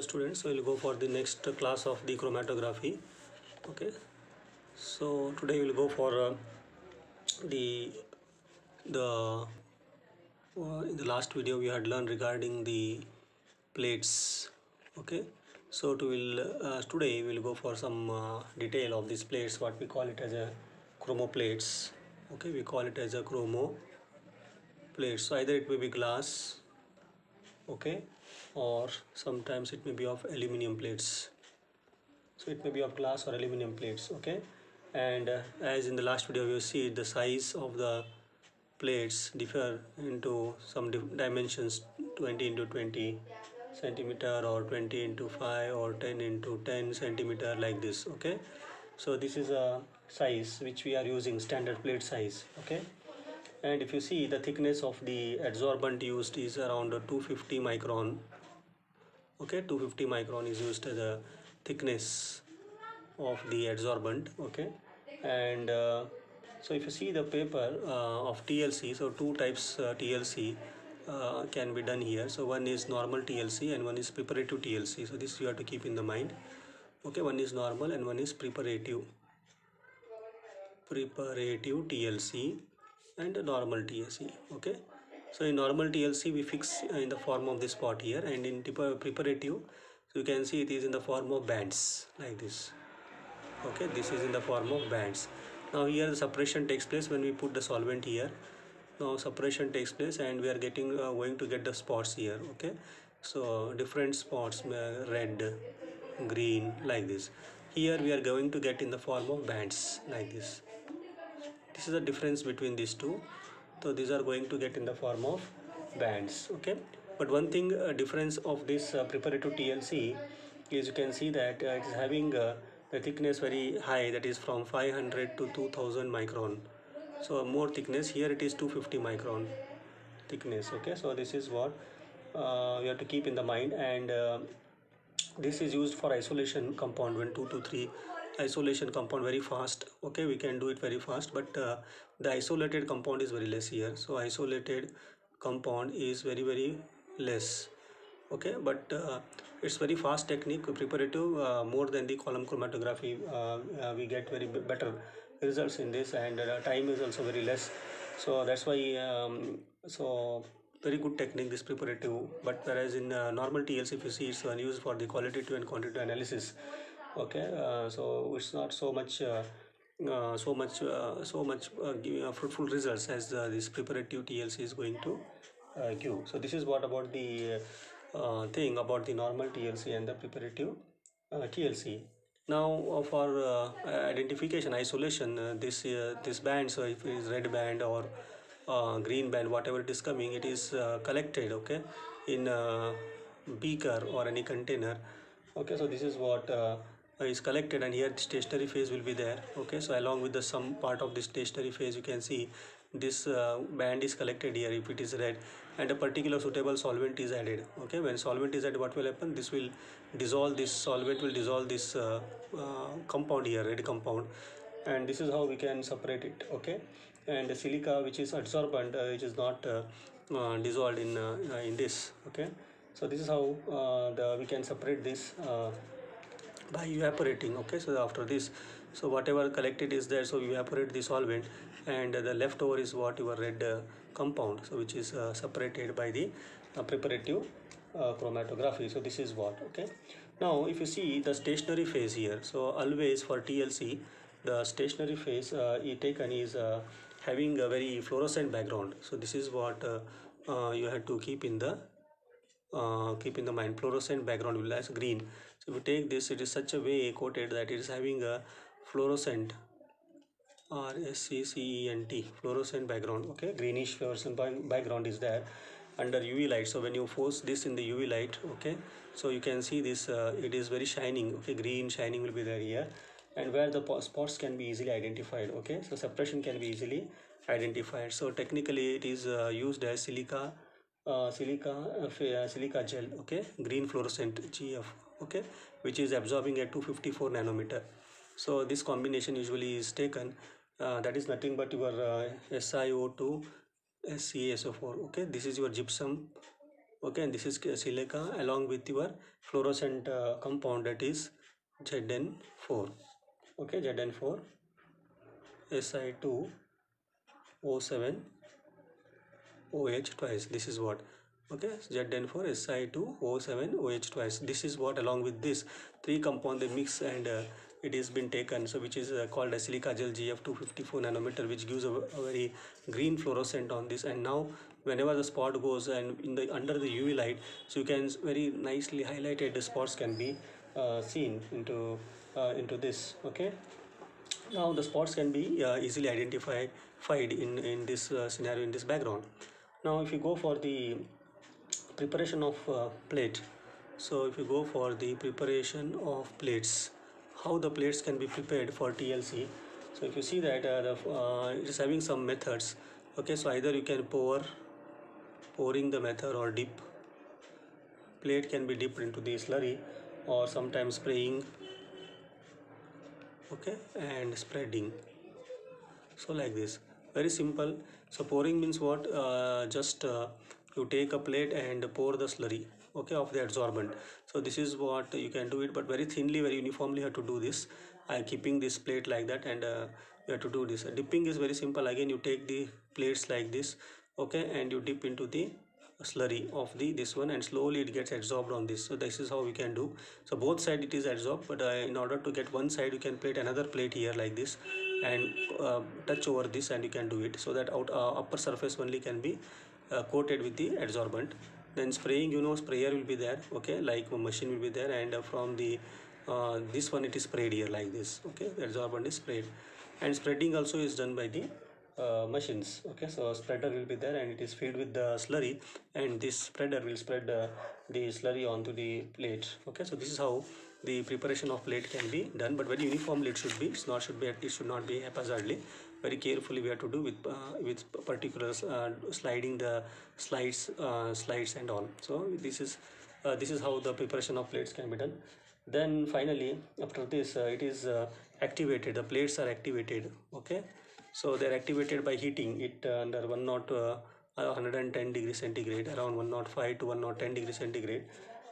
Students, we'll go for the next class of the chromatography. Okay, so today we'll go for the the in the last video we had learned regarding the plates. Okay, so today we'll go for some detail of these plates, what we call it as a chromoplates. Okay, we call it as a chromo plates. So either it may be glass, okay, or sometimes it may be of aluminum plates. So it may be of glass or aluminum plates. Okay, and as in the last video you see the size of the plates differ into some dimensions, 20 into 20 centimeter or 20 into 5 or 10 into 10 centimeter, like this. Okay, so this is a size which we are using, standard plate size. Okay, and if you see the thickness of the adsorbent used is around 250 micron. Okay, 250 micron is used as a thickness of the adsorbent. Okay, and so if you see the paper of TLC, so two types TLC can be done here. So one is normal TLC and one is preparative TLC. So this you have to keep in the mind. Okay, one is normal and one is preparative TLC and a normal TLC. Okay, so in normal TLC we fix in the form of this pot here, and in preparative, so you can see it is in the form of bands, like this. Okay, this is in the form of bands. Now here the separation takes place when we put the solvent here. Now separation takes place and we are going to get the spots here. Okay, so different spots, red, green, like this. Here we are going to get in the form of bands, like this. This is the difference between these two. So these are going to get in the form of bands. Okay, but one thing difference of this preparative TLC is you can see that it is having the thickness very high, that is from 500 to 2000 micron. So more thickness, here it is 250 micron thickness. Okay, so this is what you have to keep in the mind. And this is used for isolation compound, when 2 to 3 isolation compound very fast. Okay, we can do it very fast, but the isolated compound is very less here. So isolated compound is very less. Okay, but it's very fast technique, preparative, more than the column chromatography. We get better results in this, and time is also very less. So that's why so very good technique, this preparative. But whereas in normal TLC, if you see, it's used for the qualitative and quantitative analysis. Okay, so it's not so much giving fruitful results as this preparative TLC is going to give. So this is what about the thing about the normal TLC and the preparative TLC. Now for identification, isolation, this band, so if it is red band or green band, whatever it is coming, it is collected, okay, in beaker or any container. Okay, so this is what is collected, and here the stationary phase will be there. Okay, so along with the some part of the stationary phase, you can see this band is collected here if it is red, and a particular suitable solvent is added. Okay, when solvent is added, what will happen? This will dissolve, this solvent will dissolve this compound here, red compound, and this is how we can separate it. Okay, and the silica, which is adsorbent, which is not dissolved in this. Okay, so this is how we can separate this by evaporating. Okay, so after this, so whatever collected is there, so we evaporate the solvent, and the leftover is what your red compound, so which is separated by the preparative chromatography. So this is what. Okay, now if you see the stationary phase here, so always for TLC, the stationary phase taken is having a very fluorescent background. So this is what you have to keep in the mind. Fluorescent background will as green. So if you take this, it is such a way coated that it is having a fluorescent, RSCCENT, fluorescent background. Okay, greenish fluorescent background is there under UV light. So when you force this in the UV light, okay, so you can see this, it is very shining. Okay, green shining will be there here, and where the spots can be easily identified. Okay, so separation can be easily identified. So technically it is used as silica gel. Okay, green fluorescent GF. Okay, which is absorbing at 254 nanometer. So this combination usually is taken, that is nothing but your SiO2 SCaSO4. Okay, this is your gypsum Okay, and this is silica along with your fluorescent compound, that is Zn4. Okay, Zn4 Si2O7 OH twice. This is what. Okay, Zn4 Si2O7 OH twice. This is what, along with this three compound they mix, and it has been taken, so which is called as silica gel GF254 nanometer, which gives a very green fluorescent on this. And now whenever the spot goes and in the under the UV light, so you can very nicely highlighted the spots can be seen into this. Okay, now the spots can be easily identified in this scenario, in this background. Now if you go for the preparation of plate, so if you go for the preparation of plates, how the plates can be prepared for TLC. So if you see that it is having some methods. Okay, so either you can pouring the method, or dip. Plate can be dipped into the slurry, or sometimes spraying. Okay, and spreading. So like this, very simple. So pouring means what, just you take a plate and pour the slurry, okay, of the adsorbent. So this is what you can do it, but very thinly, very uniformly you have to do this. I keeping this plate like that, and you have to do this. Dipping is very simple. Again, you take the plates like this, okay, and you dip into the slurry of the this one, and slowly it gets adsorbed on this. So this is how we can do. So both side it is adsorbed, but in order to get one side, you can plate another plate here like this, and touch over this, and you can do it, so that upper surface only can be coated with the adsorbent. Then spraying, sprayer will be there, okay, like a machine will be there, and from the this one it is sprayed here like this. Okay, the adsorbent is sprayed, and spreading also is done by the machines. Okay, so spreader will be there, and it is filled with the slurry, and this spreader will spread the slurry onto the plate. Okay, so this is how the preparation of plate can be done, but very uniformly it should be. It should not be haphazardly. Very carefully we have to do with particular sliding the slides and all. So this is how the preparation of plates can be done. Then finally, after this, it is activated. The plates are activated. Okay, so they are activated by heating it under 110 degrees centigrade, around 105 to 110 degrees centigrade,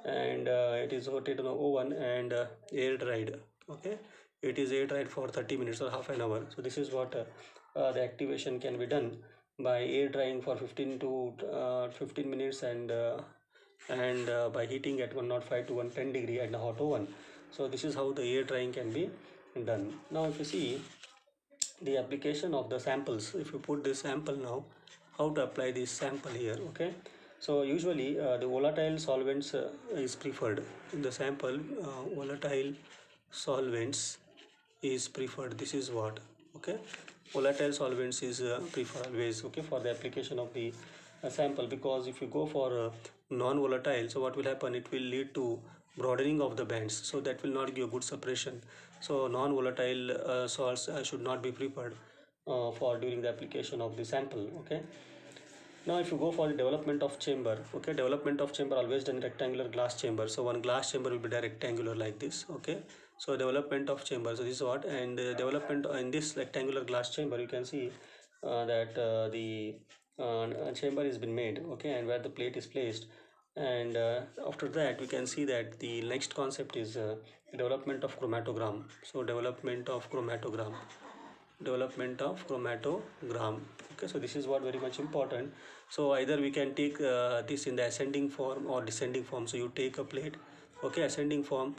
and it is rotated on oven and air dried. Okay, it is air dried for 30 minutes or half an hour. So this is what the activation can be done by air drying for 15 minutes, and by heating at 105 to 110 degree at the hot oven. So this is how the air drying can be done. Now if you see the application of the samples, if you put this sample now, how to apply this sample here. Okay, so usually the volatile solvents is preferred in the sample. Volatile solvents is preferred. This is what. Okay, volatile solvents is preferred always, okay, for the application of the sample, because if you go for non-volatile, so what will happen, it will lead to broadening of the bands, so that will not give good separation. So non-volatile salts should not be preferred for during the application of the sample. Okay, now if you go for the development of chamber, okay, development of chamber always done in rectangular glass chamber. So one glass chamber will be rectangular like this. Okay, so development of chamber, so this is what. And development in this rectangular glass chamber, you can see that the chamber has been made, okay, and where the plate is placed. And after that we can see that the next concept is development of chromatogram. So development of chromatogram. Okay, so this is what very much important. So either we can take this in the ascending form or descending form. So you take a plate, okay, ascending form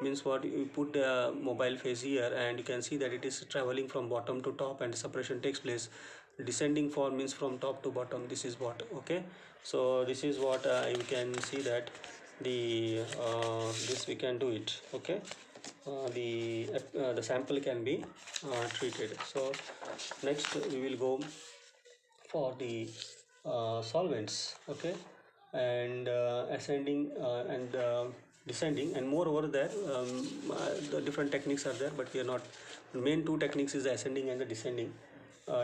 means what, you put the mobile phase here, and you can see that it is traveling from bottom to top and separation takes place. Descending form means from top to bottom. This is what. Okay, so this is what you can see that the this we can do it. Okay, the sample can be treated. So next we will go for the solvents. Okay, and ascending and descending, and moreover there the different techniques are there, but we are not. Main two techniques is the ascending and the descending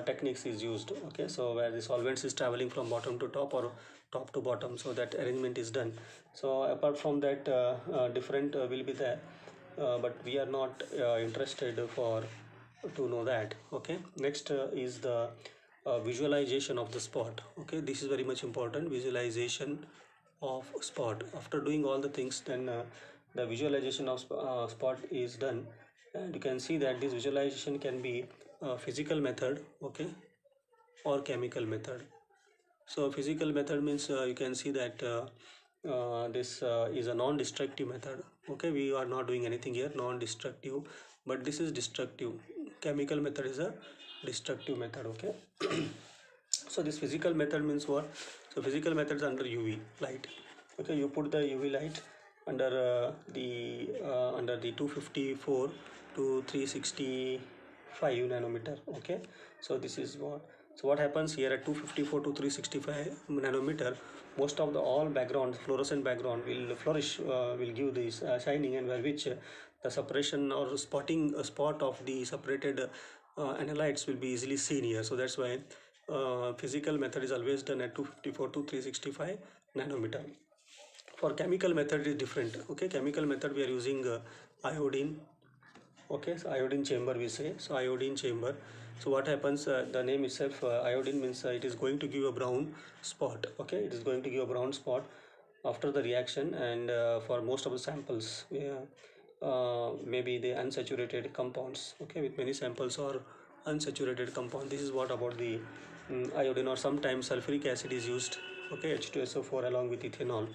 techniques is used. Okay, so where the solvents is traveling from bottom to top or top to bottom, so that arrangement is done. So apart from that different will be there, but we are not interested for to know that. Okay, next is the visualization of the spot. Okay, this is very much important. Visualization of spot. After doing all the things, then the visualization of spot is done, and you can see that this visualization can be a physical method, okay, or chemical method. So physical method means you can see that this is a non-destructive method. Okay, we are not doing anything here, non-destructive, but this is destructive. Chemical method is a destructive method. Okay. So this physical method means what? So physical method is under UV light. Okay, you put the UV light under the 254 to 365 nanometer. Okay, so this is what. So what happens here at 254 to 365 nanometer, most of the all background, fluorescent background will flourish, will give this shining, and by which the separation or spotting a spot of the separated analytes will be easily seen here. So that's why physical method is always done at 254 to 365 nanometer. For chemical method is different. Okay, chemical method we are using iodine. Okay, so iodine chamber we say. So iodine chamber. So what happens, the name itself, iodine means it is going to give a brown spot. Okay, it is going to give a brown spot after the reaction, and for most of the samples, maybe the unsaturated compounds. Okay, with many samples or unsaturated compound. This is what about the iodine, or sometimes sulfuric acid is used. Okay, H2SO4 along with ethanol,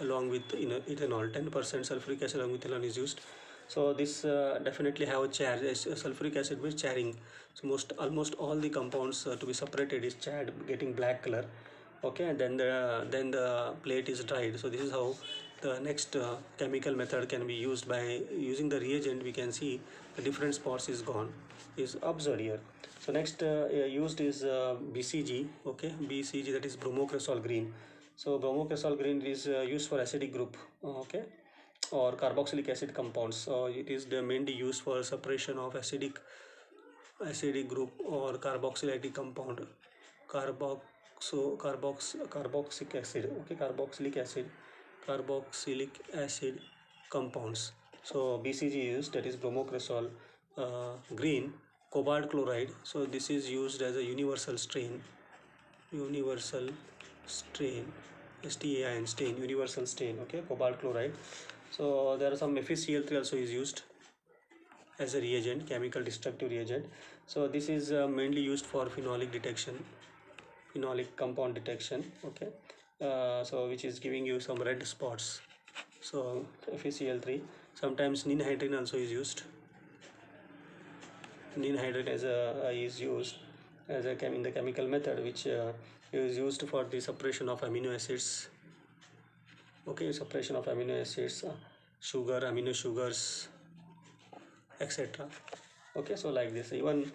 along with ethanol, 10% sulfuric acid along with ethanol is used. So this definitely have a charge. Sulfuric acid means charring. So almost all the compounds to be separated is charred, getting black color. Okay, and then the plate is dried. So this is how the next chemical method can be used. By using the reagent, we can see the different spots is gone, is observed here. So next used is BCG. Okay, BCG, that is bromocresol green. So bromocresol green is used for acidic group. Okay, or carboxylic acid compounds. So it is mainly used for separation of acidic group or carboxylic compound. Carboxylic acid. Okay, carboxylic acid compounds. So BCG used, that is bromocresol green. Cobalt chloride. So this is used as a universal strain. STAIN stain, universal stain. Okay, cobalt chloride. So there are some FeCl3 also is used as a reagent, chemical destructive reagent. So this is mainly used for phenolic detection, phenolic compound detection. Okay, so which is giving you some red spots. So FeCl3. Sometimes ninhydrin also is used. Ninhydrin is used as a in the chemical method, which is used for the separation of amino acids. Okay, separation of amino acids, sugar, amino sugars, etc. Okay, so like this, even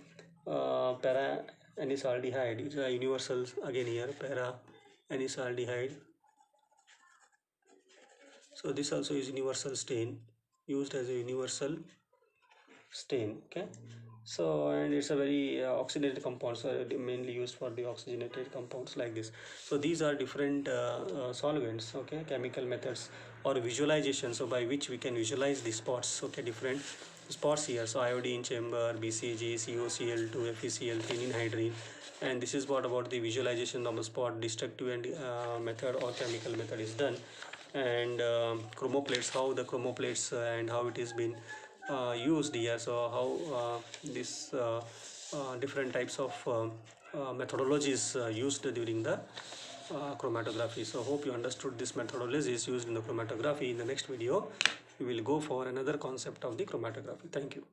para anisaldehyde is a universal again here, para anisaldehyde. So this also is universal stain, used as a universal stain. Okay, so and it's a very oxygenated compound, so mainly used for the oxygenated compounds like this. So these are different solvents. Okay, chemical methods or visualization, so by which we can visualize the spots. Okay, different spots here. So iodine chamber, BCG, COCl2, FeCl3, ninhydrin, and this is what about the visualization of the spot. Destructive and method or chemical method is done. And chromoplates, how the chromoplates and how it has been used here. So how this different types of methodologies used during the chromatography. So hope you understood this methodology is used in the chromatography. In the next video we will go for another concept of the chromatography. Thank you.